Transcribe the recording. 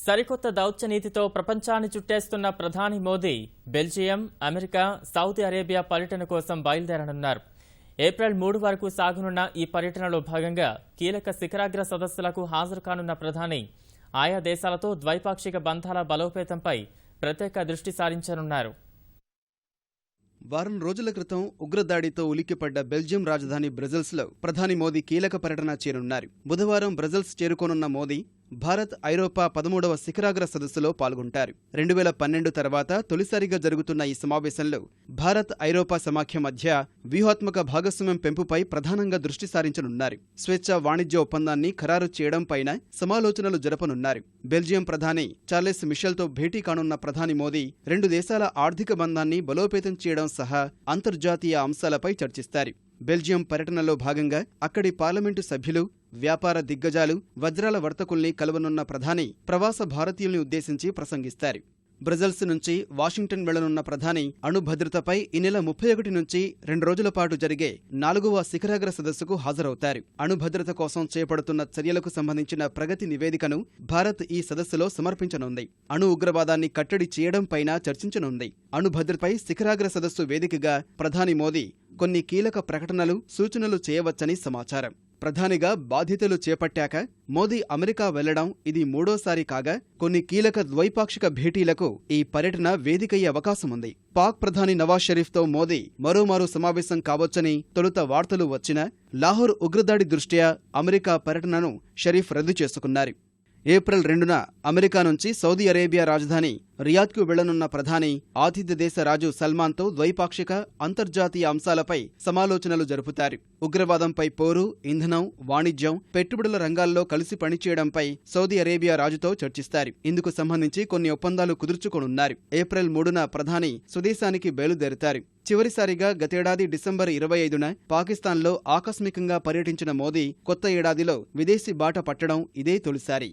సరికొత్త దౌత్య నీతితో ప్రపంచాన్ని చుట్టేస్తున్న ప్రధాని Modi Belgium, America, Saudi Arabia పర్యటన కోసం బయలుదేరనున్నారు. ఏప్రిల్ 3 వరకు సాగనున్న ఈ పర్యటనలో భాగంగా కీలక శిఖరాగ్ర సదస్సులకు హాజరు కానున్న ప్రధాని ఆయా దేశాలతో ద్వైపాక్షిక బంధాల బలోపేతంపై ప్రత్యేక దృష్టి సారించనున్నారు. వారం రోజుల క్రితం ఉగ్రదాడితో ఉలిక్కిపడ్డ బెల్జియం రాజధాని బ్రజెల్స్లో ప్రధాని మోదీ కీలక పర్యటన చేరున్నారు. బుధవారం బ్రజెల్స్ చేరుకోనున్న మోదీ భారత్ ఐరోపా 13వ శిఖరాగ్ర సదస్సులో పాల్గొంటారు. 2012 తర్వాత తొలిసారిగా జరుగుతున్న ఈ సమావేశంలో భారత్ ఐరోపా సమాఖ్య మధ్య వ్యూహాత్మక భాగస్వామ్యం పెంపుపై ప్రధానంగా దృష్టి సారించనున్నారు. స్వేచ్ఛ వాణిజ్య ఒప్పందాన్ని ఖరారు చేయడంపైన సమాలోచనలు జరపనున్నారు. బెల్జియం ప్రధాని చార్లెస్ మిషెల్తో భేటీ కానున్న ప్రధాని మోదీ రెండు దేశాల ఆర్థిక బంధాన్ని బలోపేతం చేయడం సహా అంతర్జాతీయ అంశాలపై చర్చిస్తారు. బెల్జియం పర్యటనలో భాగంగా అక్కడి పార్లమెంటు సభ్యులు, వ్యాపార దిగ్గజాలు, వజ్రాల వర్తకుల్ని కలవనున్న ప్రధాని ప్రవాస భారతీయుల్ని ఉద్దేశించి ప్రసంగిస్తారు. బ్రజెల్స్ నుంచి వాషింగ్టన్ వెళ్లనున్న ప్రధాని అణు భద్రతపై ఈ నెల 31 నుంచి 2 రోజుల పాటు జరిగే 4వ శిఖరాగ్ర సదస్సుకు హాజరవుతారు. అణు భద్రత కోసం చేపడుతున్న చర్యలకు సంబంధించిన ప్రగతి నివేదికను భారత్ ఈ సదస్సులో సమర్పించనుంది. అణు ఉగ్రవాదాన్ని కట్టడి చేయడంపైన చర్చించనుంది. అణు భద్రతపై శిఖరాగ్ర సదస్సు వేదికగా ప్రధాని మోదీ కొన్ని కీలక ప్రకటనలు, సూచనలు చేయవచ్చని సమాచారం. ప్రధానిగా బాధ్యతలు చేపట్టాక మోదీ అమెరికా వెళ్లడం ఇది 3వసారి కాగా కొన్ని కీలక ద్వైపాక్షిక భేటీలకు ఈ పర్యటన వేదికయ్యే అవకాశముంది. పాక్ ప్రధాని నవాజ్ షరీఫ్తో మోదీ మరోమారు సమావేశం కావచ్చని తొలుత వార్తలు వచ్చినా లాహోర్ ఉగ్రదాడి దృష్ట్యా అమెరికా పర్యటనను షరీఫ్ రద్దు చేసుకున్నారు. ఏప్రిల్ 2న అమెరికా నుంచి సౌదీ అరేబియా రాజధాని రియాద్కు వెళ్లనున్న ప్రధాని ఆతిథ్య దేశ రాజు సల్మాన్తో ద్వైపాక్షిక, అంతర్జాతీయ అంశాలపై సమాలోచనలు జరుపుతారు. ఉగ్రవాదంపై పోరు, ఇంధనం, వాణిజ్యం, పెట్టుబడుల రంగాల్లో కలిసి పనిచేయడంపై సౌదీ అరేబియా రాజుతో చర్చిస్తారు. ఇందుకు సంబంధించి కొన్ని ఒప్పందాలు కుదుర్చుకోనున్నారు. ఏప్రిల్ 3న ప్రధాని స్వదేశానికి బయలుదేరుతారు. చివరిసారిగా గతేడాది డిసెంబర్ 25న పాకిస్తాన్లో ఆకస్మికంగా పర్యటించిన మోదీ కొత్త ఏడాదిలో విదేశీ బాట పట్టడం ఇదే తొలిసారి.